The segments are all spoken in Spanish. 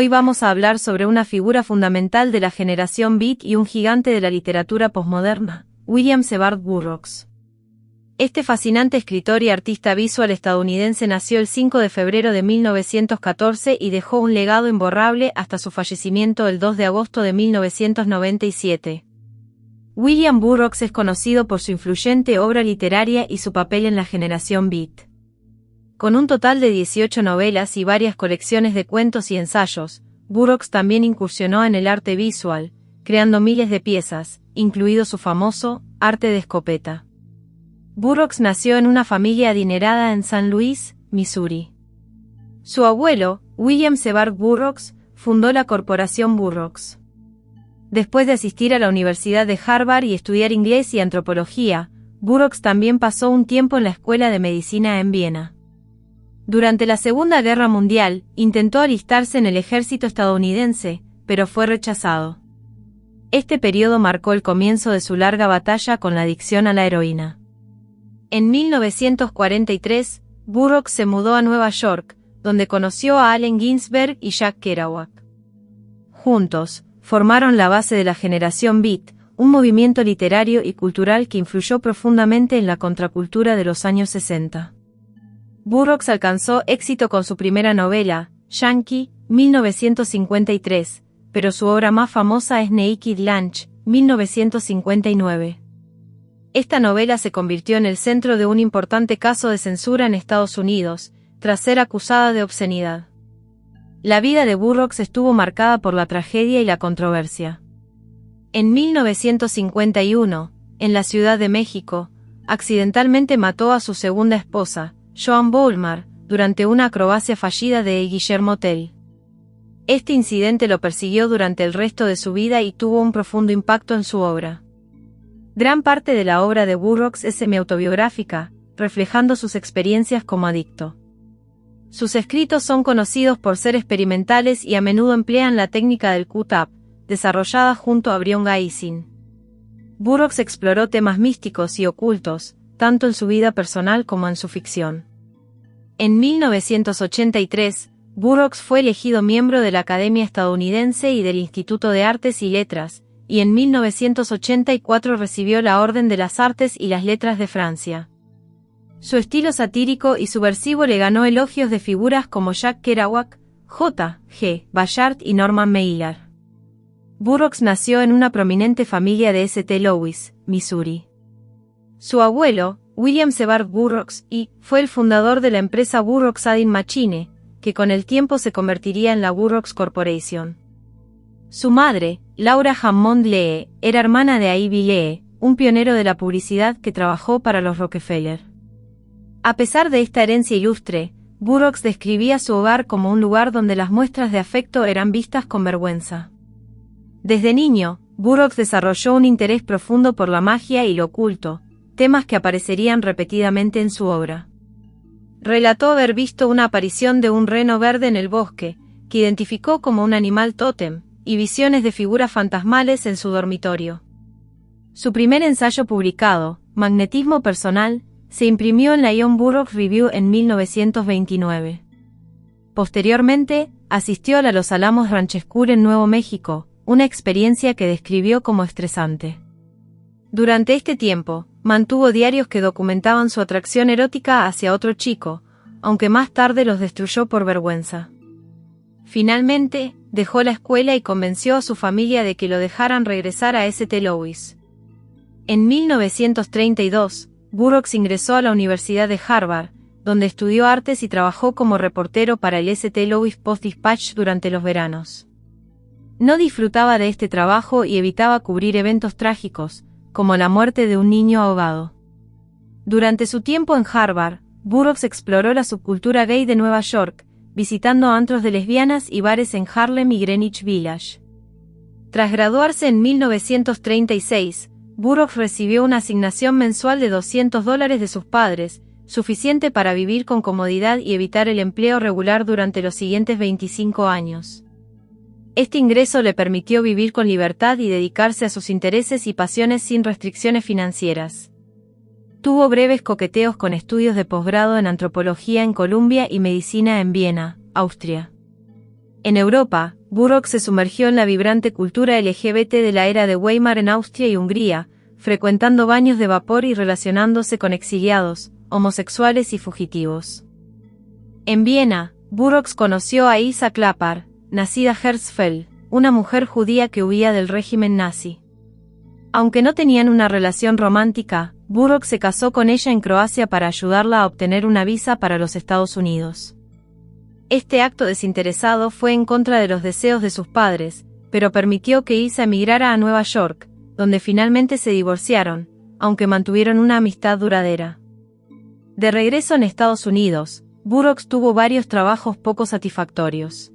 Hoy vamos a hablar sobre una figura fundamental de la generación Beat y un gigante de la literatura posmoderna, William Seward Burroughs. Este fascinante escritor y artista visual estadounidense nació el 5 de febrero de 1914 y dejó un legado imborrable hasta su fallecimiento el 2 de agosto de 1997. William Burroughs es conocido por su influyente obra literaria y su papel en la generación Beat. Con un total de 18 novelas y varias colecciones de cuentos y ensayos, Burroughs también incursionó en el arte visual, creando miles de piezas, incluido su famoso arte de escopeta. Burroughs nació en una familia adinerada en San Luis, Missouri. Su abuelo, William Seward Burroughs, fundó la Corporación Burroughs. Después de asistir a la Universidad de Harvard y estudiar inglés y antropología, Burroughs también pasó un tiempo en la Escuela de Medicina en Viena. Durante la Segunda Guerra Mundial, intentó alistarse en el ejército estadounidense, pero fue rechazado. Este periodo marcó el comienzo de su larga batalla con la adicción a la heroína. En 1943, Burroughs se mudó a Nueva York, donde conoció a Allen Ginsberg y Jack Kerouac. Juntos, formaron la base de la generación Beat, un movimiento literario y cultural que influyó profundamente en la contracultura de los años 60. Burroughs alcanzó éxito con su primera novela, Yankee, 1953, pero su obra más famosa es Naked Lunch, 1959. Esta novela se convirtió en el centro de un importante caso de censura en Estados Unidos, tras ser acusada de obscenidad. La vida de Burroughs estuvo marcada por la tragedia y la controversia. En 1951, en la Ciudad de México, accidentalmente mató a su segunda esposa, Joan Boulmar, durante una acrobacia fallida de Guillermo Tell. Este incidente lo persiguió durante el resto de su vida y tuvo un profundo impacto en su obra. Gran parte de la obra de Burroughs es semi-autobiográfica, reflejando sus experiencias como adicto. Sus escritos son conocidos por ser experimentales y a menudo emplean la técnica del cut-up, desarrollada junto a Brion Gysin. Burroughs exploró temas místicos y ocultos, tanto en su vida personal como en su ficción. En 1983, Burroughs fue elegido miembro de la Academia Estadounidense y del Instituto de Artes y Letras, y en 1984 recibié la Orden de las Artes y las Letras de Francia. Su estilo satírico y subversivo le ganó elogios de figuras como Jack Kerouac, J. G. Ballard y Norman Mailer. Burroughs nació en una prominente familia de St. Louis, Missouri. Su abuelo, William Seward Burroughs, fue el fundador de la empresa Burroughs Adding Machine, que con el tiempo se convertiría en la Burroughs Corporation. Su madre, Laura Hammond Lee, era hermana de Ivy Lee, un pionero de la publicidad que trabajó para los Rockefeller. A pesar de esta herencia ilustre, Burroughs describía su hogar como un lugar donde las muestras de afecto eran vistas con vergüenza. Desde niño, Burroughs desarrolló un interés profundo por la magia y lo oculto, temas que aparecerían repetidamente en su obra. Relató haber visto una aparición de un reno verde en el bosque, que identificó como un animal tótem, y visiones de figuras fantasmales en su dormitorio. Su primer ensayo publicado, Magnetismo Personal, se imprimió en la Young Burroughs Review en 1929. Posteriormente, asistió a la Los Alamos Ranch School en Nuevo México, una experiencia que describió como estresante. Durante este tiempo, mantuvo diarios que documentaban su atracción erótica hacia otro chico, aunque más tarde los destruyó por vergüenza. Finalmente, dejó la escuela y convenció a su familia de que lo dejaran regresar a St. Louis. En 1932, Burroughs ingresó a la Universidad de Harvard, donde estudió artes y trabajó como reportero para el St. Louis Post-Dispatch durante los veranos. No disfrutaba de este trabajo y evitaba cubrir eventos trágicos, como la muerte de un niño ahogado. Durante su tiempo en Harvard, Burroughs exploró la subcultura gay de Nueva York, visitando antros de lesbianas y bares en Harlem y Greenwich Village. Tras graduarse en 1936, Burroughs recibió una asignación mensual de $200 de sus padres, suficiente para vivir con comodidad y evitar el empleo regular durante los siguientes 25 años. Este ingreso le permitió vivir con libertad y dedicarse a sus intereses y pasiones sin restricciones financieras. Tuvo breves coqueteos con estudios de posgrado en antropología en Columbia y medicina en Viena, Austria. En Europa, Burroughs se sumergió en la vibrante cultura LGBT de la era de Weimar en Austria y Hungría, frecuentando baños de vapor y relacionándose con exiliados, homosexuales y fugitivos. En Viena, Burroughs conoció a Isa Klappar, nacida Herzfeld, una mujer judía que huía del régimen nazi. Aunque no tenían una relación romántica, Burroughs se casó con ella en Croacia para ayudarla a obtener una visa para los Estados Unidos. Este acto desinteresado fue en contra de los deseos de sus padres, pero permitió que Isa emigrara a Nueva York, donde finalmente se divorciaron, aunque mantuvieron una amistad duradera. De regreso en Estados Unidos, Burroughs tuvo varios trabajos poco satisfactorios.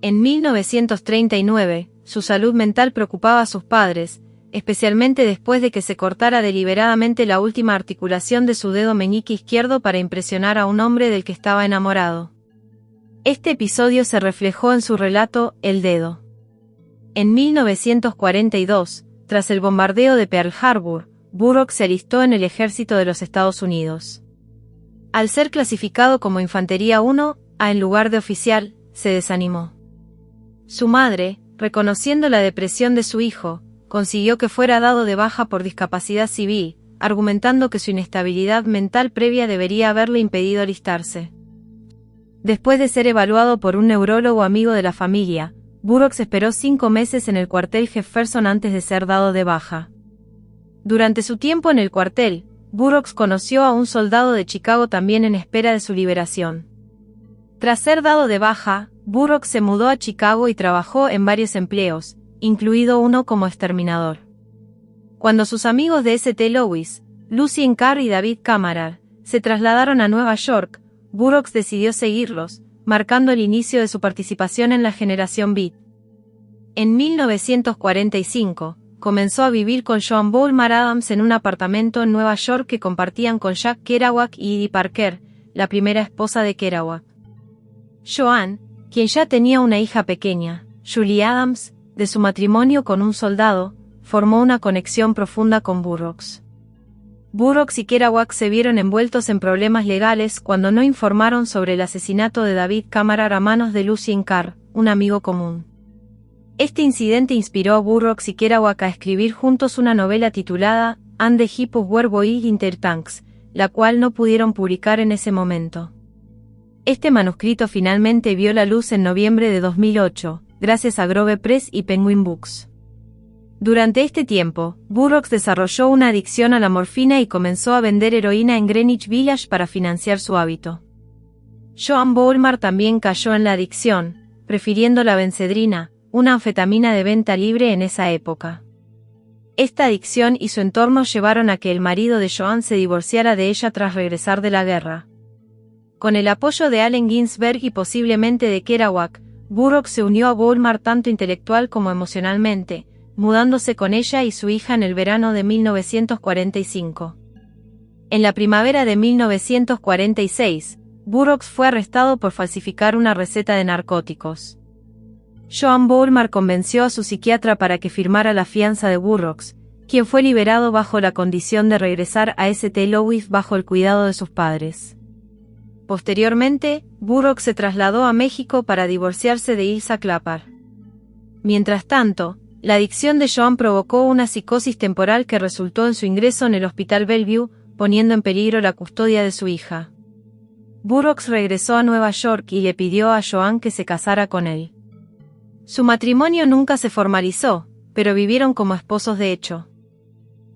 En 1939, su salud mental preocupaba a sus padres, especialmente después de que se cortara deliberadamente la última articulación de su dedo meñique izquierdo para impresionar a un hombre del que estaba enamorado. Este episodio se reflejó en su relato El dedo. En 1942, tras el bombardeo de Pearl Harbor, Burroughs se alistó en el ejército de los Estados Unidos. Al ser clasificado como Infantería 1A en lugar de oficial, se desanimó. Su madre, reconociendo la depresión de su hijo, consiguió que fuera dado de baja por discapacidad civil, argumentando que su inestabilidad mental previa debería haberle impedido alistarse. Después de ser evaluado por un neurólogo amigo de la familia, Burroughs esperó 5 meses en el cuartel Jefferson antes de ser dado de baja. Durante su tiempo en el cuartel, Burroughs conoció a un soldado de Chicago también en espera de su liberación. Tras ser dado de baja, Burroughs se mudó a Chicago y trabajó en varios empleos, incluido uno como exterminador. Cuando sus amigos de St. Louis, Lucien Carr y David Cameron, se trasladaron a Nueva York, Burroughs decidió seguirlos, marcando el inicio de su participación en la generación Beat. En 1945, comenzó a vivir con Joan Boulmar Adams en un apartamento en Nueva York que compartían con Jack Kerouac y Edie Parker, la primera esposa de Kerouac. Joan, quien ya tenía una hija pequeña, Julie Adams, de su matrimonio con un soldado, formó una conexión profunda con Burroughs. Burroughs y Kerouac se vieron envueltos en problemas legales cuando no informaron sobre el asesinato de David Cameron a manos de Lucien Carr, un amigo común. Este incidente inspiró a Burroughs y Kerouac a escribir juntos una novela titulada And the Hippos Were Boiled in Their Tanks, la cual no pudieron publicar en ese momento. Este manuscrito finalmente vio la luz en noviembre de 2008, gracias a Grove Press y Penguin Books. Durante este tiempo, Burroughs desarrolló una adicción a la morfina y comenzó a vender heroína en Greenwich Village para financiar su hábito. Joan Boulmar también cayó en la adicción, prefiriendo la benzedrina, una anfetamina de venta libre en esa época. Esta adicción y su entorno llevaron a que el marido de Joan se divorciara de ella tras regresar de la guerra. Con el apoyo de Allen Ginsberg y posiblemente de Kerouac, Burroughs se unió a Boulmar tanto intelectual como emocionalmente, mudándose con ella y su hija en el verano de 1945. En la primavera de 1946, Burroughs fue arrestado por falsificar una receta de narcóticos. Joan Boulmar convenció a su psiquiatra para que firmara la fianza de Burroughs, quien fue liberado bajo la condición de regresar a St. Louis bajo el cuidado de sus padres. Posteriormente, Burroughs se trasladó a México para divorciarse de Isa Klappar. Mientras tanto, la adicción de Joan provocó una psicosis temporal que resultó en su ingreso en el Hospital Bellevue, poniendo en peligro la custodia de su hija. Burroughs regresó a Nueva York y le pidió a Joan que se casara con él. Su matrimonio nunca se formalizó, pero vivieron como esposos de hecho.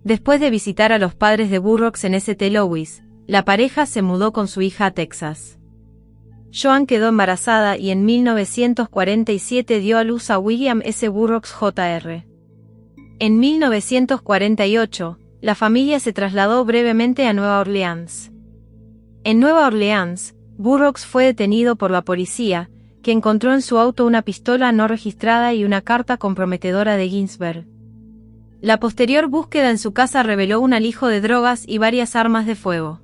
Después de visitar a los padres de Burroughs en St. Louis, la pareja se mudó con su hija a Texas. Joan quedó embarazada y en 1947 dio a luz a William S. Burroughs Jr. En 1948, la familia se trasladó brevemente a Nueva Orleans. En Nueva Orleans, Burroughs fue detenido por la policía, que encontró en su auto una pistola no registrada y una carta comprometedora de Ginsberg. La posterior búsqueda en su casa reveló un alijo de drogas y varias armas de fuego.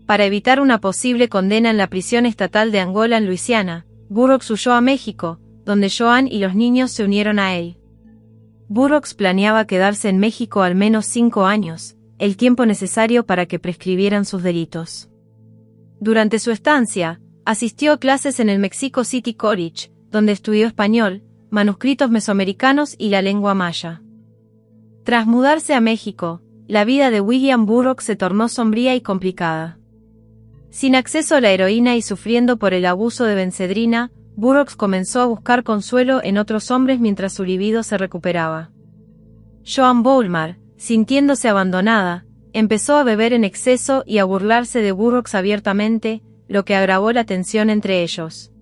Para evitar una posible condena en la prisión estatal de Angola en Luisiana, Burroughs huyó a México, donde Joan y los niños se unieron a él. Burroughs planeaba quedarse en México al menos 5 años, el tiempo necesario para que prescribieran sus delitos. Durante su estancia, asistió a clases en el Mexico City College, donde estudió español, manuscritos mesoamericanos y la lengua maya. Tras mudarse a México, la vida de William Burroughs se tornó sombría y complicada. Sin acceso a la heroína y sufriendo por el abuso de Benzedrina, Burroughs comenzó a buscar consuelo en otros hombres mientras su libido se recuperaba. Joan Boulmar, sintiéndose abandonada, empezó a beber en exceso y a burlarse de Burroughs abiertamente, lo que agravó la tensión entre ellos.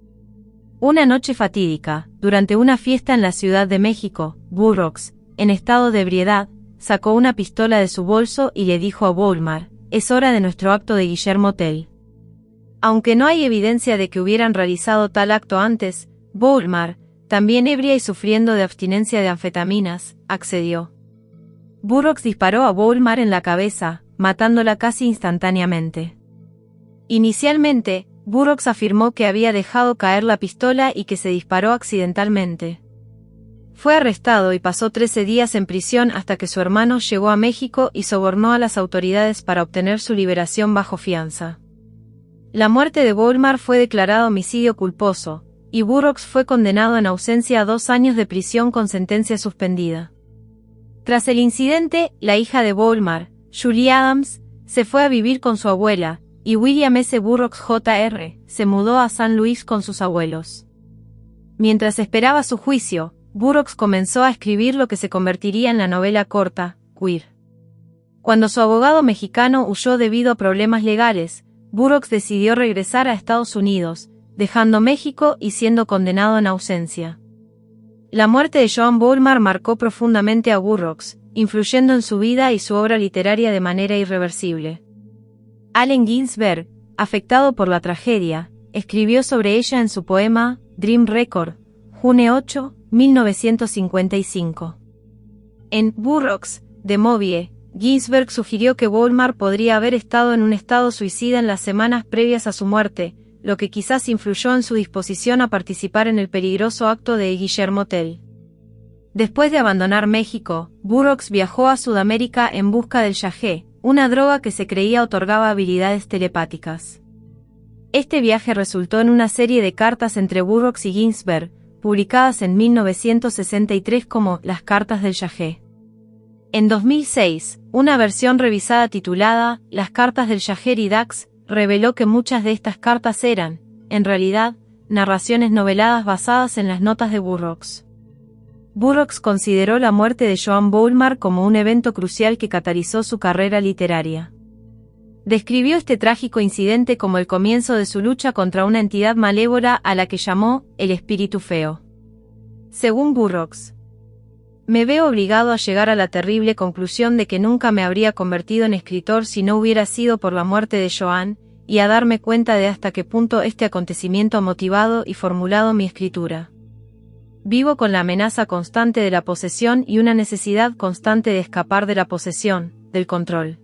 Una noche fatídica, durante una fiesta en la Ciudad de México, Burroughs, en estado de ebriedad, sacó una pistola de su bolso y le dijo a Boulmar: «Es hora de nuestro acto de Guillermo Tell». Aunque no hay evidencia de que hubieran realizado tal acto antes, Boulmar, también ebria y sufriendo de abstinencia de anfetaminas, accedió. Burroughs disparó a Boulmar en la cabeza, matándola casi instantáneamente. Inicialmente, Burroughs afirmó que había dejado caer la pistola y que se disparó accidentalmente. Fue arrestado y pasó 13 días en prisión hasta que su hermano llegó a México y sobornó a las autoridades para obtener su liberación bajo fianza. La muerte de Boulmar fue declarada homicidio culposo, y Burroughs fue condenado en ausencia a 2 años de prisión con sentencia suspendida. Tras el incidente, la hija de Boulmar, Julie Adams, se fue a vivir con su abuela, y William S. Burroughs Jr. se mudó a San Luis con sus abuelos. Mientras esperaba su juicio, Burroughs comenzó a escribir lo que se convertiría en la novela corta, Queer. Cuando su abogado mexicano huyó debido a problemas legales, Burroughs decidió regresar a Estados Unidos, dejando México y siendo condenado en ausencia. La muerte de Joan Boulmar marcó profundamente a Burroughs, influyendo en su vida y su obra literaria de manera irreversible. Allen Ginsberg, afectado por la tragedia, escribió sobre ella en su poema Dream Record, junio 8, 1955. En Burroughs, de Movie, Ginsberg sugirió que Boulmar podría haber estado en un estado suicida en las semanas previas a su muerte, lo que quizás influyó en su disposición a participar en el peligroso acto de Guillermo Tell. Después de abandonar México, Burroughs viajó a Sudamérica en busca del yagé, una droga que se creía otorgaba habilidades telepáticas. Este viaje resultó en una serie de cartas entre Burroughs y Ginsberg, publicadas en 1963 como Las cartas del yagé. En 2006, una versión revisada titulada Las cartas del yagé Dax reveló que muchas de estas cartas eran, en realidad, narraciones noveladas basadas en las notas de Burroughs. Burroughs consideró la muerte de Joan Boulmar como un evento crucial que catalizó su carrera literaria. Describió este trágico incidente como el comienzo de su lucha contra una entidad malévola a la que llamó el espíritu feo. Según Burroughs, me veo obligado a llegar a la terrible conclusión de que nunca me habría convertido en escritor si no hubiera sido por la muerte de Joan, y a darme cuenta de hasta qué punto este acontecimiento ha motivado y formulado mi escritura. Vivo con la amenaza constante de la posesión y una necesidad constante de escapar de la posesión, del control.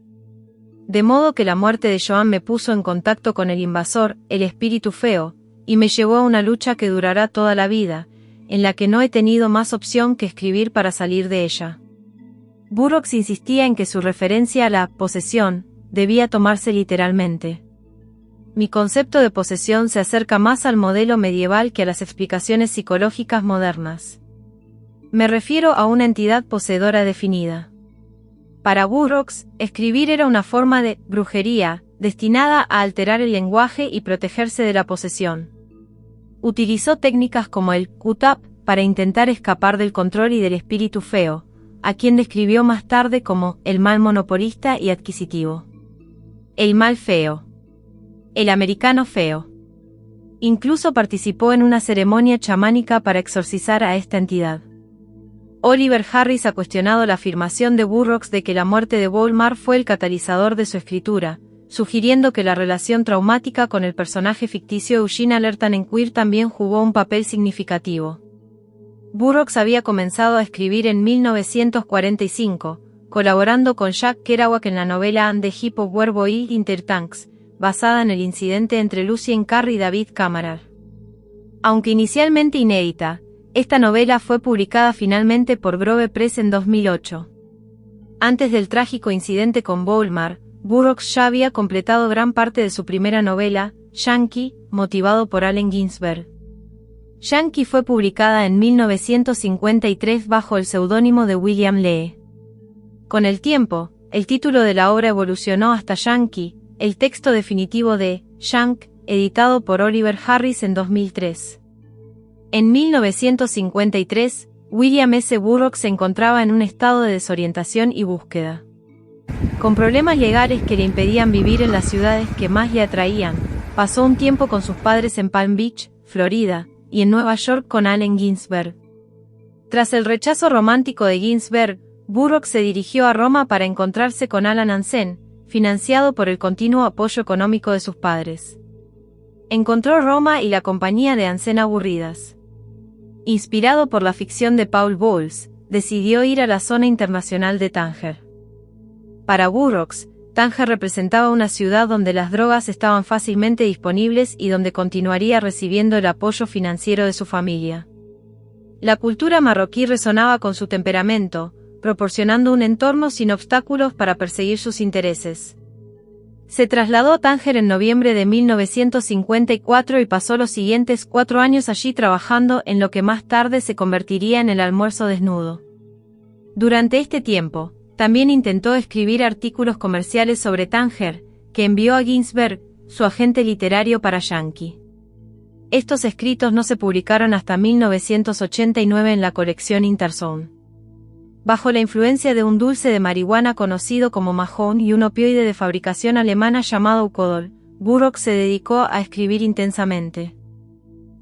De modo que la muerte de Joan me puso en contacto con el invasor, el espíritu feo, y me llevó a una lucha que durará toda la vida, en la que no he tenido más opción que escribir para salir de ella. Burroughs insistía en que su referencia a la posesión debía tomarse literalmente. Mi concepto de posesión se acerca más al modelo medieval que a las explicaciones psicológicas modernas. Me refiero a una entidad poseedora definida. Para Burroughs, escribir era una forma de brujería, destinada a alterar el lenguaje y protegerse de la posesión. Utilizó técnicas como el Q-tap para intentar escapar del control y del espíritu feo, a quien describió más tarde como el mal monopolista y adquisitivo. El mal feo. El americano feo. Incluso participó en una ceremonia chamánica para exorcizar a esta entidad. Oliver Harris ha cuestionado la afirmación de Burroughs de que la muerte de Boulmar fue el catalizador de su escritura, sugiriendo que la relación traumática con el personaje ficticio Eugene Allerton en Queer también jugó un papel significativo. Burroughs había comenzado a escribir en 1945, colaborando con Jack Kerouac en la novela And the Heap of Were Boiled Intertanks, basada en el incidente entre Lucien Carr y David Cameron. Aunque inicialmente inédita, esta novela fue publicada finalmente por Grove Press en 2008. Antes del trágico incidente con Boulmar, Burroughs ya había completado gran parte de su primera novela, Yankee, motivado por Allen Ginsberg. Yankee fue publicada en 1953 bajo el seudónimo de William Lee. Con el tiempo, el título de la obra evolucionó hasta Yankee, el texto definitivo de Yank, editado por Oliver Harris en 2003. En 1953, William S. Burroughs se encontraba en un estado de desorientación y búsqueda. Con problemas legales que le impedían vivir en las ciudades que más le atraían, pasó un tiempo con sus padres en Palm Beach, Florida, y en Nueva York con Allen Ginsberg. Tras el rechazo romántico de Ginsberg, Burroughs se dirigió a Roma para encontrarse con Alan Hansen, financiado por el continuo apoyo económico de sus padres. Encontró Roma y la compañía de Hansen aburridas. Inspirado por la ficción de Paul Bowles, decidió ir a la zona internacional de Tánger. Para Burroughs, Tánger representaba una ciudad donde las drogas estaban fácilmente disponibles y donde continuaría recibiendo el apoyo financiero de su familia. La cultura marroquí resonaba con su temperamento, proporcionando un entorno sin obstáculos para perseguir sus intereses. Se trasladó a Tánger en noviembre de 1954 y pasó los siguientes 4 años allí trabajando en lo que más tarde se convertiría en el almuerzo desnudo. Durante este tiempo, también intentó escribir artículos comerciales sobre Tánger, que envió a Ginsberg, su agente literario para Yankee. Estos escritos no se publicaron hasta 1989 en la colección Interzone. Bajo la influencia de un dulce de marihuana conocido como Mahone y un opioide de fabricación alemana llamado Ucodol, Burroughs se dedicó a escribir intensamente.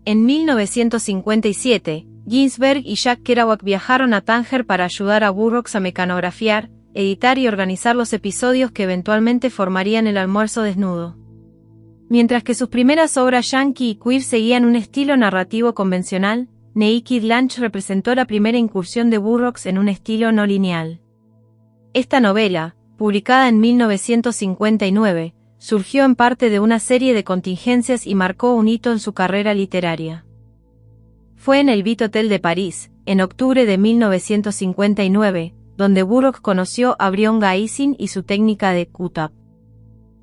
En 1957, Ginsberg y Jack Kerouac viajaron a Tánger para ayudar a Burroughs a mecanografiar, editar y organizar los episodios que eventualmente formarían el almuerzo desnudo. Mientras que sus primeras obras yankee y queer seguían un estilo narrativo convencional, Naked Lunch representó la primera incursión de Burroughs en un estilo no lineal. Esta novela, publicada en 1959, surgió en parte de una serie de contingencias y marcó un hito en su carrera literaria. Fue en el Vit Hotel de París, en octubre de 1959, donde Burroughs conoció a Brion Gysin y su técnica de cut-up.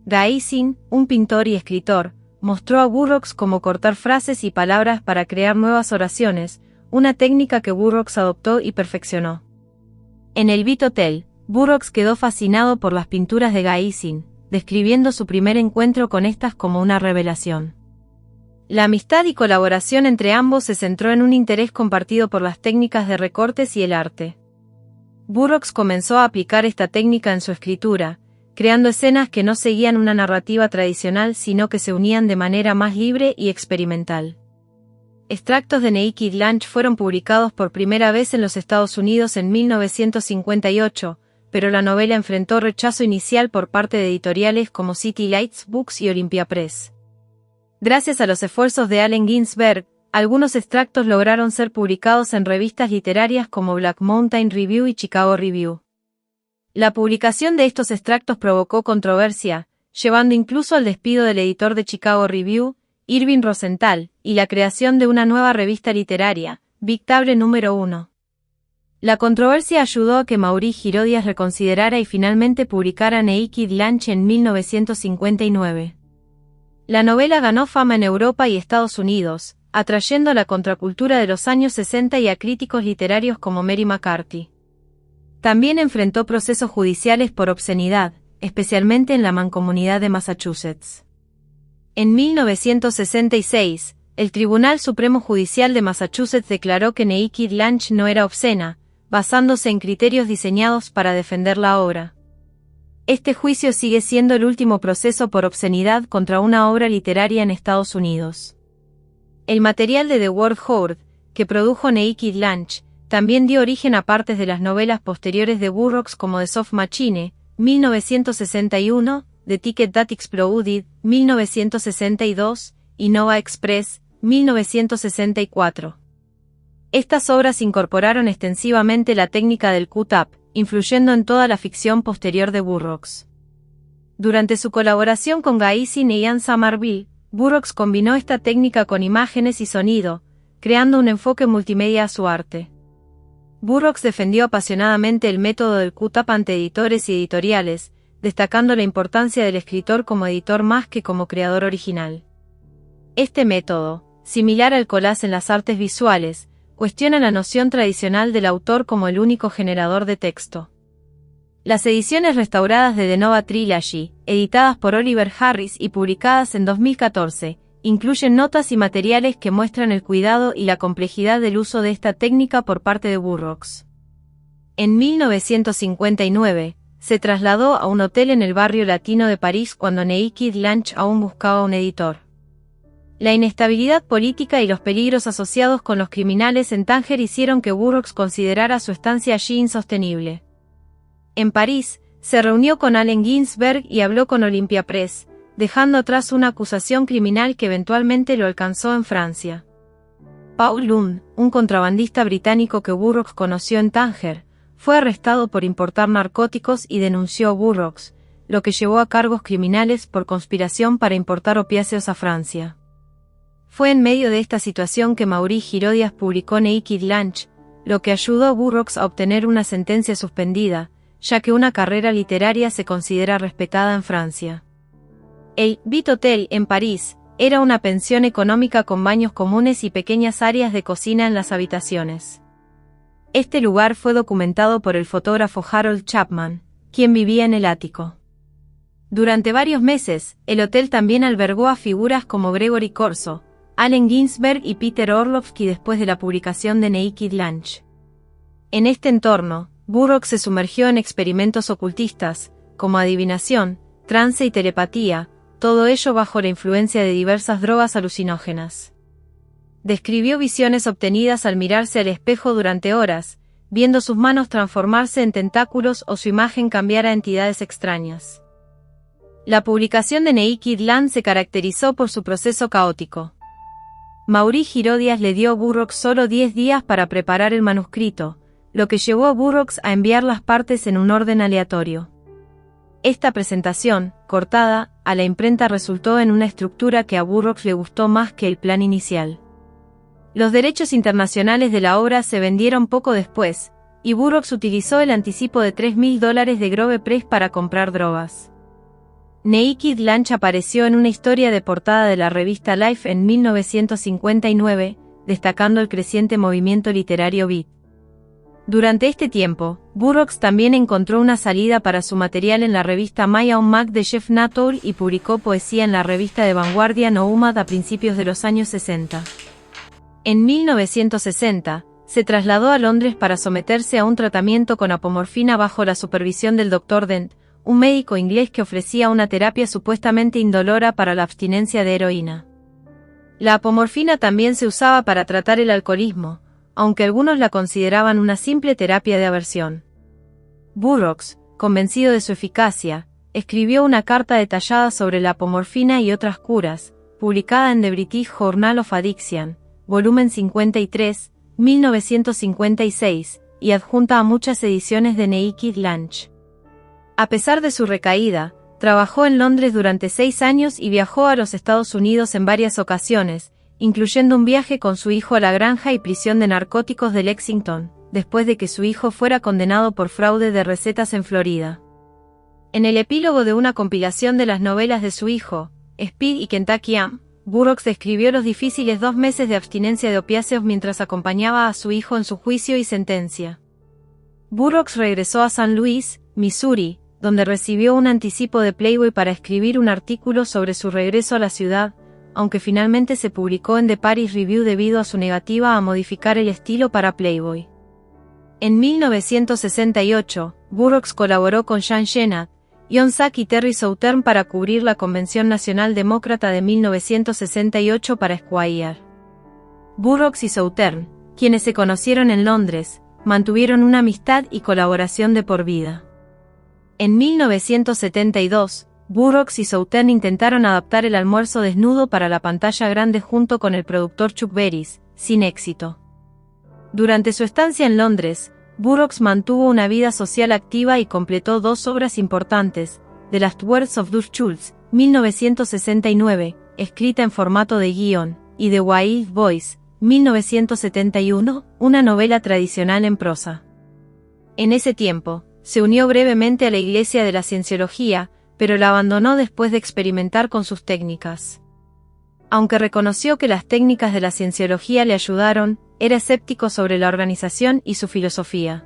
Gysin, un pintor y escritor, mostró a Burroughs cómo cortar frases y palabras para crear nuevas oraciones, una técnica que Burroughs adoptó y perfeccionó. En el Vit Hotel, Burroughs quedó fascinado por las pinturas de Gysin, describiendo su primer encuentro con estas como una revelación. La amistad y colaboración entre ambos se centró en un interés compartido por las técnicas de recortes y el arte. Burroughs comenzó a aplicar esta técnica en su escritura, creando escenas que no seguían una narrativa tradicional sino que se unían de manera más libre y experimental. Extractos de Naked Lunch fueron publicados por primera vez en los Estados Unidos en 1958, pero la novela enfrentó rechazo inicial por parte de editoriales como City Lights Books y Olympia Press. Gracias a los esfuerzos de Allen Ginsberg, algunos extractos lograron ser publicados en revistas literarias como Black Mountain Review y Chicago Review. La publicación de estos extractos provocó controversia, llevando incluso al despido del editor de Chicago Review, Irving Rosenthal, y la creación de una nueva revista literaria, Big Table número 1. La controversia ayudó a que Maury Girodias reconsiderara y finalmente publicara Naked Lunch en 1959. La novela ganó fama en Europa y Estados Unidos, atrayendo a la contracultura de los años 60 y a críticos literarios como Mary McCarthy. También enfrentó procesos judiciales por obscenidad, especialmente en la Mancomunidad de Massachusetts. En 1966, el Tribunal Supremo Judicial de Massachusetts declaró que Naked Lunch no era obscena, basándose en criterios diseñados para defender la obra. Este juicio sigue siendo el último proceso por obscenidad contra una obra literaria en Estados Unidos. El material de The Word Horde, que produjo Naked Lunch, también dio origen a partes de las novelas posteriores de Burroughs como The Soft Machine, 1961, The Ticket That Exploded, 1962, y Nova Express, 1964. Estas obras incorporaron extensivamente la técnica del cut-up, influyendo en toda la ficción posterior de Burroughs. Durante su colaboración con Gysin y Ian Somerville, Burroughs combinó esta técnica con imágenes y sonido, creando un enfoque multimedia a su arte. Burroughs defendió apasionadamente el método del cut-up ante editores y editoriales, destacando la importancia del escritor como editor más que como creador original. Este método, similar al collage en las artes visuales, cuestiona la noción tradicional del autor como el único generador de texto. Las ediciones restauradas de The Nova Trilogy, editadas por Oliver Harris y publicadas en 2014, incluyen notas y materiales que muestran el cuidado y la complejidad del uso de esta técnica por parte de Burroughs. En 1959, se trasladó a un hotel en el barrio latino de París cuando Naked Lunch aún buscaba un editor. La inestabilidad política y los peligros asociados con los criminales en Tánger hicieron que Burroughs considerara su estancia allí insostenible. En París, se reunió con Allen Ginsberg y habló con Olympia Press, dejando atrás una acusación criminal que eventualmente lo alcanzó en Francia. Paul Lund, un contrabandista británico que Burroughs conoció en Tánger, fue arrestado por importar narcóticos y denunció a Burroughs, lo que llevó a cargos criminales por conspiración para importar opiáceos a Francia. Fue en medio de esta situación que Maurice Hirodias publicó Naked Lunch, lo que ayudó a Burroughs a obtener una sentencia suspendida, ya que una carrera literaria se considera respetada en Francia. El Bit Hotel en París era una pensión económica con baños comunes y pequeñas áreas de cocina en las habitaciones. Este lugar fue documentado por el fotógrafo Harold Chapman, quien vivía en el ático. Durante varios meses, el hotel también albergó a figuras como Gregory Corso, Allen Ginsberg y Peter Orlovsky después de la publicación de Naked Lunch. En este entorno, Burroughs se sumergió en experimentos ocultistas, como adivinación, trance y telepatía, todo ello bajo la influencia de diversas drogas alucinógenas. Describió visiones obtenidas al mirarse al espejo durante horas, viendo sus manos transformarse en tentáculos o su imagen cambiar a entidades extrañas. La publicación de Naked Lunch se caracterizó por su proceso caótico. Maurice Hirodias le dio a Burroughs solo 10 días para preparar el manuscrito, lo que llevó a Burroughs a enviar las partes en un orden aleatorio. Esta presentación, cortada, a la imprenta resultó en una estructura que a Burroughs le gustó más que el plan inicial. Los derechos internacionales de la obra se vendieron poco después, y Burroughs utilizó el anticipo de $3.000 de Grove Press para comprar drogas. Naked Lunch apareció en una historia de portada de la revista Life en 1959, destacando el creciente movimiento literario beat. Durante este tiempo, Burroughs también encontró una salida para su material en la revista My Own Mag de Jeff Nuttall y publicó poesía en la revista de vanguardia Nomad a principios de los años 60. En 1960, se trasladó a Londres para someterse a un tratamiento con apomorfina bajo la supervisión del Dr. Dent, un médico inglés que ofrecía una terapia supuestamente indolora para la abstinencia de heroína. La apomorfina también se usaba para tratar el alcoholismo, aunque algunos la consideraban una simple terapia de aversión. Burroughs, convencido de su eficacia, escribió una carta detallada sobre la apomorfina y otras curas, publicada en The British Journal of Addiction, volumen 53, 1956, y adjunta a muchas ediciones de Naked Lunch. A pesar de su recaída, trabajó en Londres durante 6 años y viajó a los Estados Unidos en varias ocasiones, incluyendo un viaje con su hijo a la granja y prisión de narcóticos de Lexington, después de que su hijo fuera condenado por fraude de recetas en Florida. En el epílogo de una compilación de las novelas de su hijo, Speed y Kentucky Am, Burroughs describió los difíciles 2 meses de abstinencia de opiáceos mientras acompañaba a su hijo en su juicio y sentencia. Burroughs regresó a San Luis, Missouri, donde recibió un anticipo de Playboy para escribir un artículo sobre su regreso a la ciudad, aunque finalmente se publicó en The Paris Review debido a su negativa a modificar el estilo para Playboy. En 1968, Burroughs colaboró con Jean Genet, John Sack y Terry Southern para cubrir la Convención Nacional Demócrata de 1968 para Esquire. Burroughs y Southern, quienes se conocieron en Londres, mantuvieron una amistad y colaboración de por vida. En 1972, Burroughs y Southern intentaron adaptar El almuerzo desnudo para la pantalla grande junto con el productor Chuck Berry, sin éxito. Durante su estancia en Londres, Burroughs mantuvo una vida social activa y completó 2 obras importantes, The Last Words of Dutch Schultz, 1969, escrita en formato de guión, y The Wild Boys, 1971, una novela tradicional en prosa. En ese tiempo, se unió brevemente a la Iglesia de la Cienciología, pero la abandonó después de experimentar con sus técnicas. Aunque reconoció que las técnicas de la cienciología le ayudaron, era escéptico sobre la organización y su filosofía.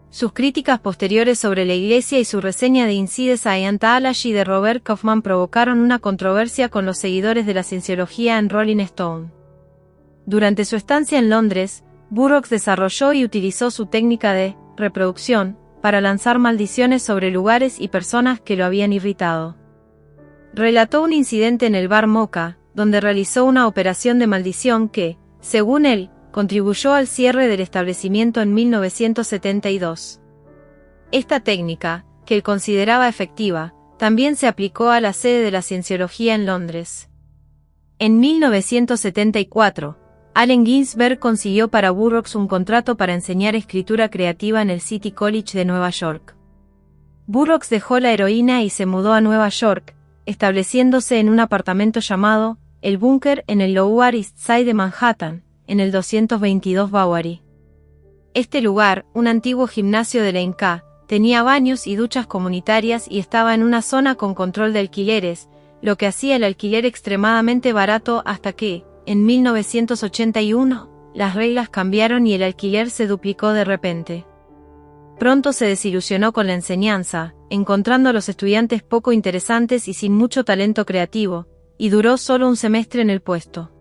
Sus críticas posteriores sobre la Iglesia y su reseña de In Scientology de Robert Kaufman provocaron una controversia con los seguidores de la cienciología en Rolling Stone. Durante su estancia en Londres, Burroughs desarrolló y utilizó su técnica de reproducción para lanzar maldiciones sobre lugares y personas que lo habían irritado. Relató un incidente en el bar Mocha, donde realizó una operación de maldición que, según él, contribuyó al cierre del establecimiento en 1972. Esta técnica, que él consideraba efectiva, también se aplicó a la sede de la cienciología en Londres. En 1974, Allen Ginsberg consiguió para Burroughs un contrato para enseñar escritura creativa en el City College de Nueva York. Burroughs dejó la heroína y se mudó a Nueva York, estableciéndose en un apartamento llamado El Búnker en el Lower East Side de Manhattan, en el 222 Bowery. Este lugar, un antiguo gimnasio de la Inca, tenía baños y duchas comunitarias y estaba en una zona con control de alquileres, lo que hacía el alquiler extremadamente barato hasta que, en 1981, las reglas cambiaron y el alquiler se duplicó de repente. Pronto se desilusionó con la enseñanza, encontrando a los estudiantes poco interesantes y sin mucho talento creativo, y duró solo un semestre en el puesto.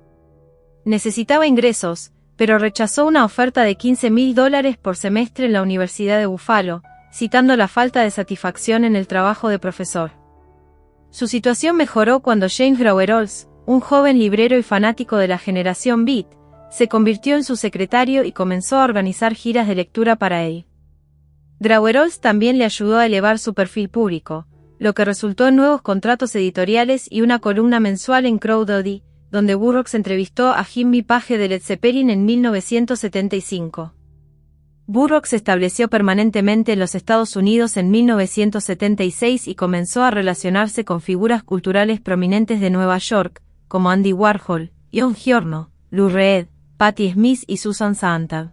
Necesitaba ingresos, pero rechazó una oferta de $15,000 por semestre en la Universidad de Buffalo, citando la falta de satisfacción en el trabajo de profesor. Su situación mejoró cuando James Brauerholz, un joven librero y fanático de la generación Beat, se convirtió en su secretario y comenzó a organizar giras de lectura para él. Brauerholz también le ayudó a elevar su perfil público, lo que resultó en nuevos contratos editoriales y una columna mensual en Crowdaddy, donde Burroughs entrevistó a Jimmy Page de Led Zeppelin en 1975. Burroughs se estableció permanentemente en los Estados Unidos en 1976 y comenzó a relacionarse con figuras culturales prominentes de Nueva York, como Andy Warhol, John Giorno, Lou Reed, Patti Smith y Susan Sontag.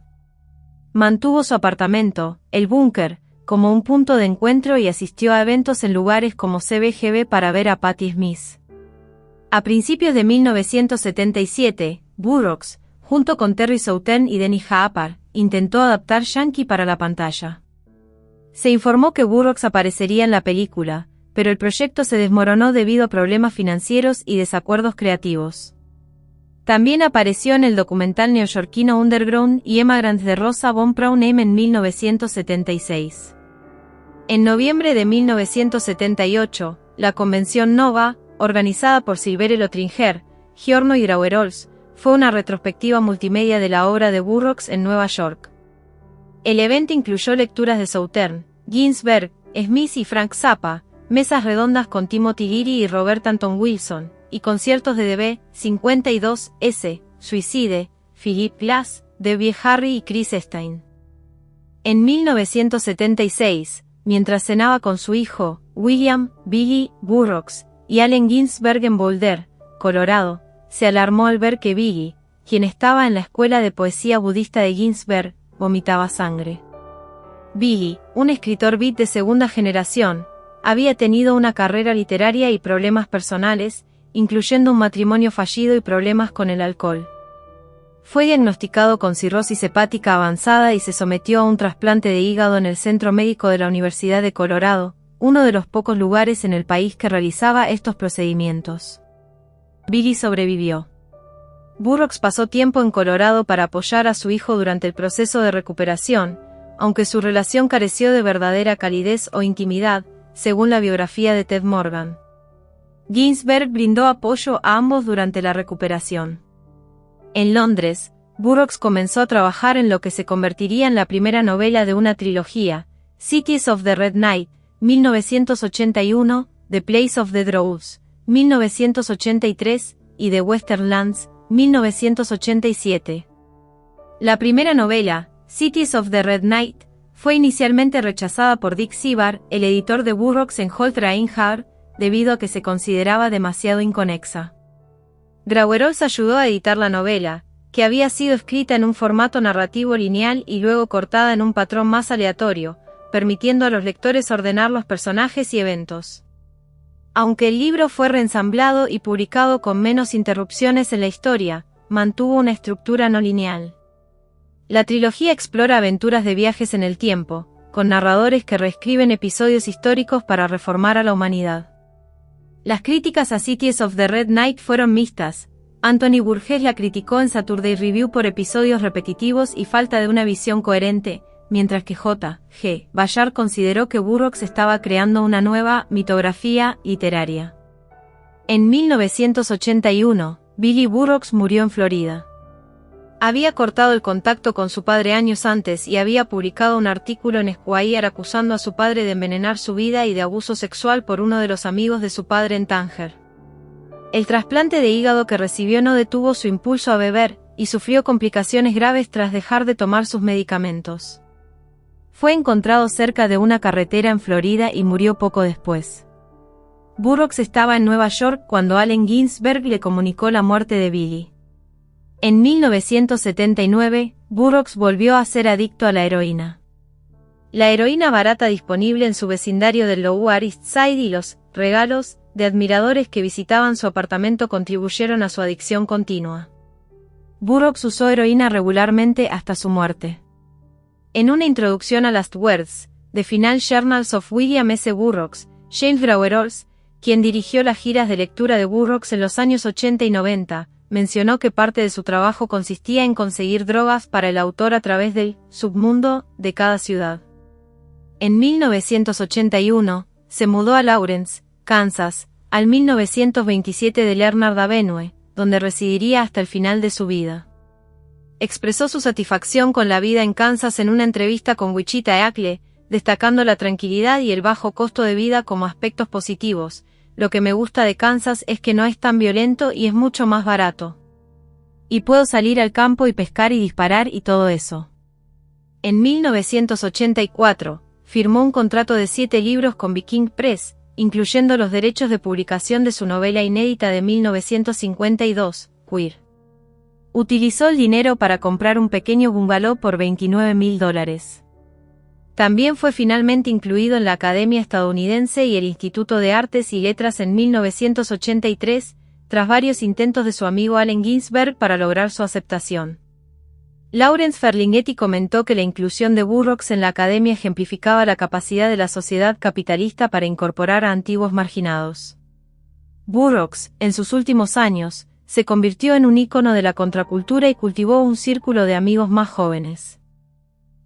Mantuvo su apartamento, El Búnker, como un punto de encuentro y asistió a eventos en lugares como CBGB para ver a Patti Smith. A principios de 1977, Burroughs, junto con Terry Southern y Dennis Happer, intentó adaptar Yankee para la pantalla. Se informó que Burroughs aparecería en la película, pero el proyecto se desmoronó debido a problemas financieros y desacuerdos creativos. También apareció en el documental neoyorquino Underground y Emigrants de Rosa von Braunheim en 1976. En noviembre de 1978, la convención Nova, organizada por Silvere Lotringer, Giorno y Brauerholz, fue una retrospectiva multimedia de la obra de Burroughs en Nueva York. El evento incluyó lecturas de Southern, Ginsberg, Smith y Frank Zappa, mesas redondas con Timothy Leary y Robert Anton Wilson, y conciertos de DB52S, Suicide, Philip Glass, Debbie Harry y Chris Stein. En 1976, mientras cenaba con su hijo, William Biggie Burroughs, y Allen Ginsberg en Boulder, Colorado, se alarmó al ver que Biggie, quien estaba en la escuela de poesía budista de Ginsberg, vomitaba sangre. Biggie, un escritor beat de segunda generación, había tenido una carrera literaria y problemas personales, incluyendo un matrimonio fallido y problemas con el alcohol. Fue diagnosticado con cirrosis hepática avanzada y se sometió a un trasplante de hígado en el Centro Médico de la Universidad de Colorado, uno de los pocos lugares en el país que realizaba estos procedimientos. Biggie sobrevivió. Burroughs pasó tiempo en Colorado para apoyar a su hijo durante el proceso de recuperación, aunque su relación careció de verdadera calidez o intimidad, según la biografía de Ted Morgan. Ginsberg brindó apoyo a ambos durante la recuperación. En Londres, Burroughs comenzó a trabajar en lo que se convertiría en la primera novela de una trilogía, Cities of the Red Night, 1981, The Place of the Drows, 1983, y The Western Lands, 1987. La primera novela, Cities of the Red Night, fue inicialmente rechazada por Dick Seabar, el editor de Burroughs en Holt Reinhardt, debido a que se consideraba demasiado inconexa. Brauerholz ayudó a editar la novela, que había sido escrita en un formato narrativo lineal y luego cortada en un patrón más aleatorio, permitiendo a los lectores ordenar los personajes y eventos. Aunque el libro fue reensamblado y publicado con menos interrupciones en la historia, mantuvo una estructura no lineal. La trilogía explora aventuras de viajes en el tiempo, con narradores que reescriben episodios históricos para reformar a la humanidad. Las críticas a Cities of the Red Knight fueron mixtas. Anthony Burgess la criticó en Saturday Review por episodios repetitivos y falta de una visión coherente, mientras que J. G. Ballard consideró que Burroughs estaba creando una nueva mitografía literaria. En 1981, Billy Burroughs murió en Florida. Había cortado el contacto con su padre años antes y había publicado un artículo en Esquire acusando a su padre de envenenar su vida y de abuso sexual por uno de los amigos de su padre en Tánger. El trasplante de hígado que recibió no detuvo su impulso a beber, y sufrió complicaciones graves tras dejar de tomar sus medicamentos. Fue encontrado cerca de una carretera en Florida y murió poco después. Burroughs estaba en Nueva York cuando Allen Ginsberg le comunicó la muerte de Billy. En 1979, Burroughs volvió a ser adicto a la heroína. La heroína barata disponible en su vecindario del Lower East Side y los regalos de admiradores que visitaban su apartamento contribuyeron a su adicción continua. Burroughs usó heroína regularmente hasta su muerte. En una introducción a Last Words, The Final Journals of William S. Burroughs, James Brauerholz, quien dirigió las giras de lectura de Burroughs en los años 80 y 90, mencionó que parte de su trabajo consistía en conseguir drogas para el autor a través del submundo de cada ciudad. En 1981, se mudó a Lawrence, Kansas, al 1927 de Leonard Avenue, donde residiría hasta el final de su vida. Expresó su satisfacción con la vida en Kansas en una entrevista con Wichita Eagle, destacando la tranquilidad y el bajo costo de vida como aspectos positivos. Lo que me gusta de Kansas es que no es tan violento y es mucho más barato. Y puedo salir al campo y pescar y disparar y todo eso. En 1984, firmó un contrato de 7 libros con Viking Press, incluyendo los derechos de publicación de su novela inédita de 1952, Queer. Utilizó el dinero para comprar un pequeño bungalow por $29,000. También fue finalmente incluido en la Academia Estadounidense y el Instituto de Artes y Letras en 1983, tras varios intentos de su amigo Allen Ginsberg para lograr su aceptación. Lawrence Ferlinghetti comentó que la inclusión de Burroughs en la Academia ejemplificaba la capacidad de la sociedad capitalista para incorporar a antiguos marginados. Burroughs, en sus últimos años, se convirtió en un ícono de la contracultura y cultivó un círculo de amigos más jóvenes.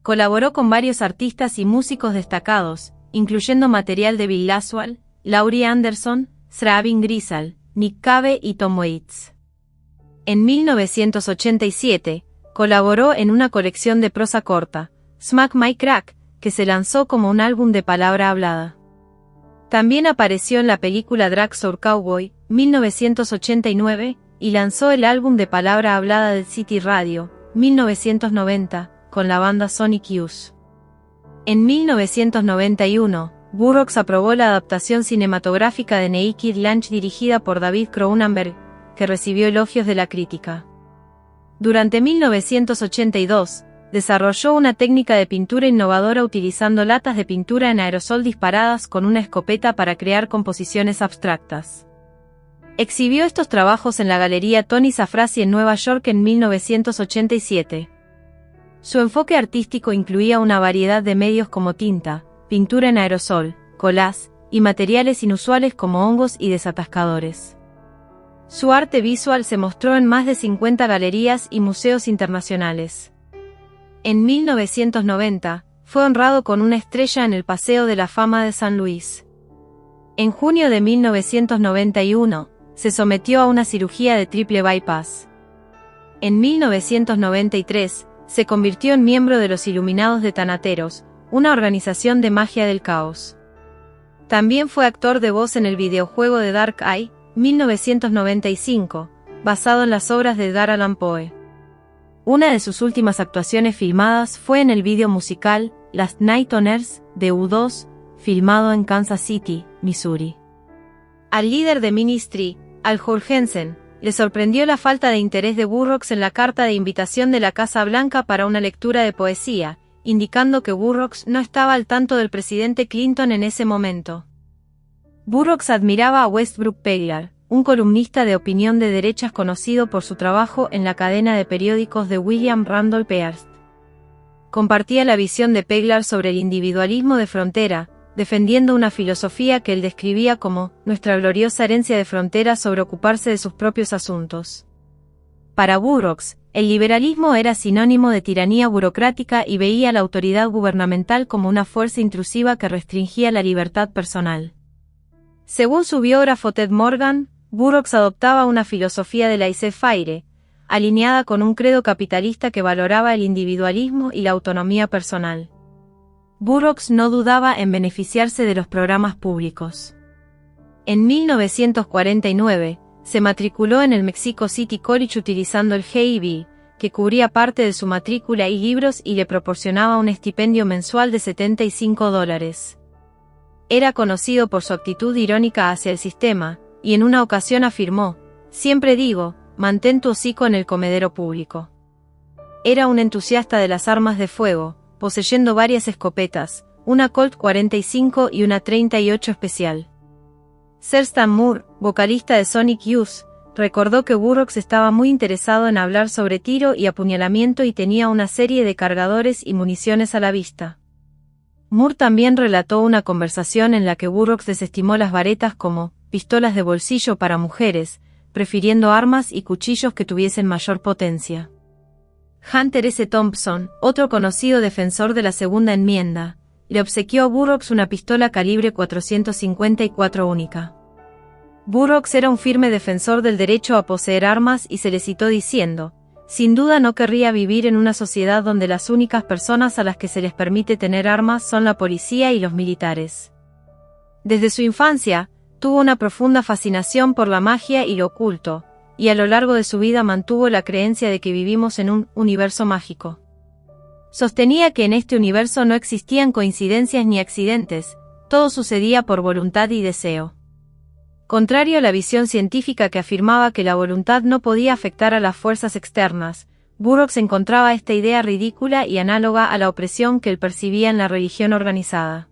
Colaboró con varios artistas y músicos destacados, incluyendo material de Bill Laswell, Laurie Anderson, Sravin Grisal, Nick Cave y Tom Waits. En 1987, colaboró en una colección de prosa corta, Smack My Crack, que se lanzó como un álbum de palabra hablada. También apareció en la película Drugstore Cowboy, 1989, y lanzó el álbum de palabra hablada de City Radio, 1990, con la banda Sonic Youth. En 1991, Burroughs aprobó la adaptación cinematográfica de Naked Lunch dirigida por David Cronenberg, que recibió elogios de la crítica. Durante 1982, desarrolló una técnica de pintura innovadora utilizando latas de pintura en aerosol disparadas con una escopeta para crear composiciones abstractas. Exhibió estos trabajos en la Galería Tony Safrasi en Nueva York en 1987. Su enfoque artístico incluía una variedad de medios como tinta, pintura en aerosol, collage, y materiales inusuales como hongos y desatascadores. Su arte visual se mostró en más de 50 galerías y museos internacionales. En 1990, fue honrado con una estrella en el Paseo de la Fama de San Luis. En junio de 1991, se sometió a una cirugía de triple bypass. En 1993, se convirtió en miembro de los Iluminados de Thanateros, una organización de magia del caos. También fue actor de voz en el videojuego de Dark Eye, 1995, basado en las obras de Edgar Allan Poe. Una de sus últimas actuaciones filmadas fue en el video musical Last Night on Earth de U2, filmado en Kansas City, Missouri. Al líder de Ministry, Al Jourgensen, le sorprendió la falta de interés de Burroughs en la carta de invitación de la Casa Blanca para una lectura de poesía, indicando que Burroughs no estaba al tanto del presidente Clinton en ese momento. Burroughs admiraba a Westbrook Pegler, un columnista de opinión de derechas conocido por su trabajo en la cadena de periódicos de William Randolph Hearst. Compartía la visión de Pegler sobre el individualismo de frontera, defendiendo una filosofía que él describía como nuestra gloriosa herencia de frontera sobre ocuparse de sus propios asuntos. Para Burroughs, el liberalismo era sinónimo de tiranía burocrática y veía la autoridad gubernamental como una fuerza intrusiva que restringía la libertad personal. Según su biógrafo Ted Morgan, Burroughs adoptaba una filosofía de laissez-faire, alineada con un credo capitalista que valoraba el individualismo y la autonomía personal. Burroughs no dudaba en beneficiarse de los programas públicos. En 1949, se matriculó en el Mexico City College utilizando el GI Bill, que cubría parte de su matrícula y libros y le proporcionaba un estipendio mensual de $75. Era conocido por su actitud irónica hacia el sistema, y en una ocasión afirmó: «Siempre digo, mantén tu hocico en el comedero público». Era un entusiasta de las armas de fuego, poseyendo varias escopetas, una Colt 45 y una 38 especial. Stan Moore, vocalista de Sonic Youth, recordó que Burroughs estaba muy interesado en hablar sobre tiro y apuñalamiento y tenía una serie de cargadores y municiones a la vista. Moore también relató una conversación en la que Burroughs desestimó las varetas como pistolas de bolsillo para mujeres, prefiriendo armas y cuchillos que tuviesen mayor potencia. Hunter S. Thompson, otro conocido defensor de la Segunda Enmienda, le obsequió a Burroughs una pistola calibre .454 única. Burroughs era un firme defensor del derecho a poseer armas y se le citó diciendo: «Sin duda no querría vivir en una sociedad donde las únicas personas a las que se les permite tener armas son la policía y los militares». Desde su infancia, tuvo una profunda fascinación por la magia y lo oculto, y a lo largo de su vida mantuvo la creencia de que vivimos en un universo mágico. Sostenía que en este universo no existían coincidencias ni accidentes, todo sucedía por voluntad y deseo. Contrario a la visión científica que afirmaba que la voluntad no podía afectar a las fuerzas externas, Burroughs encontraba esta idea ridícula y análoga a la opresión que él percibía en la religión organizada.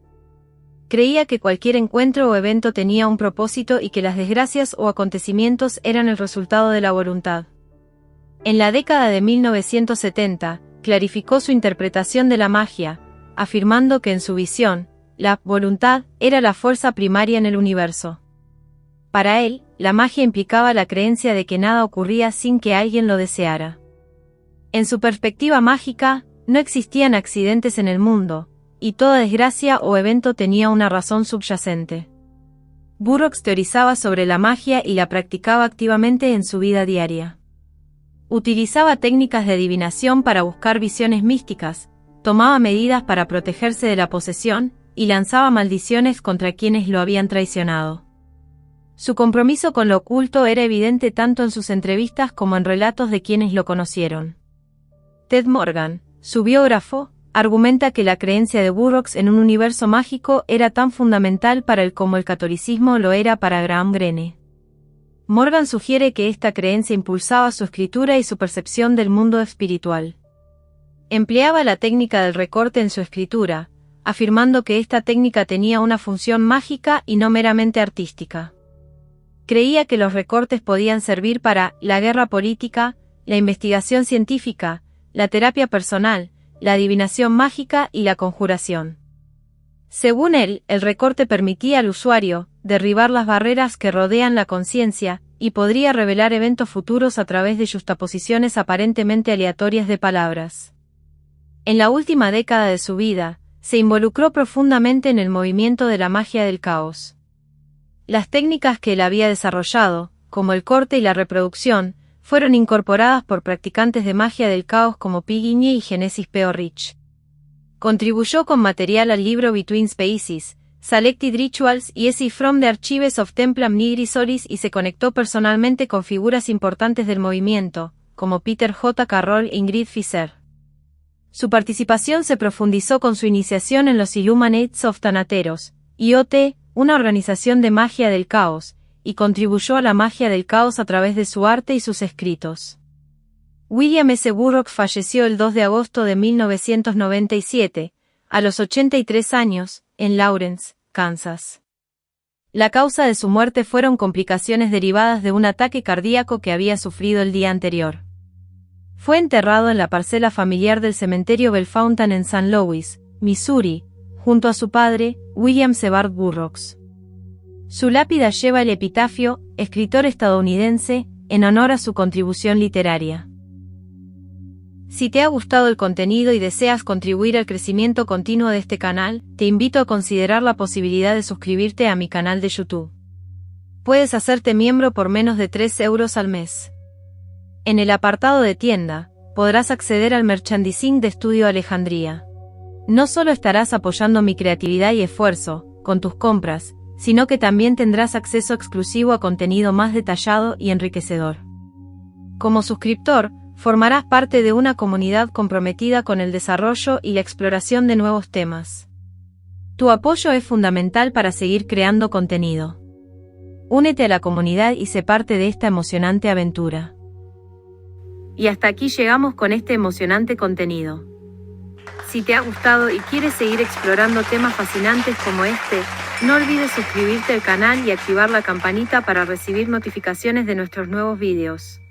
Creía que cualquier encuentro o evento tenía un propósito y que las desgracias o acontecimientos eran el resultado de la voluntad. En la década de 1970, clarificó su interpretación de la magia, afirmando que en su visión, la voluntad era la fuerza primaria en el universo. Para él, la magia implicaba la creencia de que nada ocurría sin que alguien lo deseara. En su perspectiva mágica, no existían accidentes en el mundo, y toda desgracia o evento tenía una razón subyacente. Burroughs teorizaba sobre la magia y la practicaba activamente en su vida diaria. Utilizaba técnicas de adivinación para buscar visiones místicas, tomaba medidas para protegerse de la posesión, y lanzaba maldiciones contra quienes lo habían traicionado. Su compromiso con lo oculto era evidente tanto en sus entrevistas como en relatos de quienes lo conocieron. Ted Morgan, su biógrafo, argumenta que la creencia de Burroughs en un universo mágico era tan fundamental para él como el catolicismo lo era para Graham Greene. Morgan sugiere que esta creencia impulsaba su escritura y su percepción del mundo espiritual. Empleaba la técnica del recorte en su escritura, afirmando que esta técnica tenía una función mágica y no meramente artística. Creía que los recortes podían servir para la guerra política, la investigación científica, la terapia personal, la adivinación mágica y la conjuración. Según él, el recorte permitía al usuario derribar las barreras que rodean la conciencia y podría revelar eventos futuros a través de yuxtaposiciones aparentemente aleatorias de palabras. En la última década de su vida, se involucró profundamente en el movimiento de la magia del caos. Las técnicas que él había desarrollado, como el corte y la reproducción, fueron incorporadas por practicantes de magia del caos como Piginie y Genesis P. Rich. Contribuyó con material al libro Between Spaces, Selected Rituals y Essay from the Archives of Templam Nigri Solis y se conectó personalmente con figuras importantes del movimiento, como Peter J. Carroll e Ingrid Fisher. Su participación se profundizó con su iniciación en los Illuminates of Thanateros, IoT, una organización de magia del caos, y contribuyó a la magia del caos a través de su arte y sus escritos. William S. Burroughs falleció el 2 de agosto de 1997, a los 83 años, en Lawrence, Kansas. La causa de su muerte fueron complicaciones derivadas de un ataque cardíaco que había sufrido el día anterior. Fue enterrado en la parcela familiar del cementerio Bellefontaine en St. Louis, Missouri, junto a su padre, William Sevard Burroughs. Su lápida lleva el epitafio, escritor estadounidense, en honor a su contribución literaria. Si te ha gustado el contenido y deseas contribuir al crecimiento continuo de este canal, te invito a considerar la posibilidad de suscribirte a mi canal de YouTube. Puedes hacerte miembro por menos de 3 euros al mes. En el apartado de tienda, podrás acceder al merchandising de Estudio Alejandría. No solo estarás apoyando mi creatividad y esfuerzo, con tus compras, sino que también tendrás acceso exclusivo a contenido más detallado y enriquecedor. Como suscriptor, formarás parte de una comunidad comprometida con el desarrollo y la exploración de nuevos temas. Tu apoyo es fundamental para seguir creando contenido. Únete a la comunidad y sé parte de esta emocionante aventura. Y hasta aquí llegamos con este emocionante contenido. Si te ha gustado y quieres seguir explorando temas fascinantes como este, no olvides suscribirte al canal y activar la campanita para recibir notificaciones de nuestros nuevos vídeos.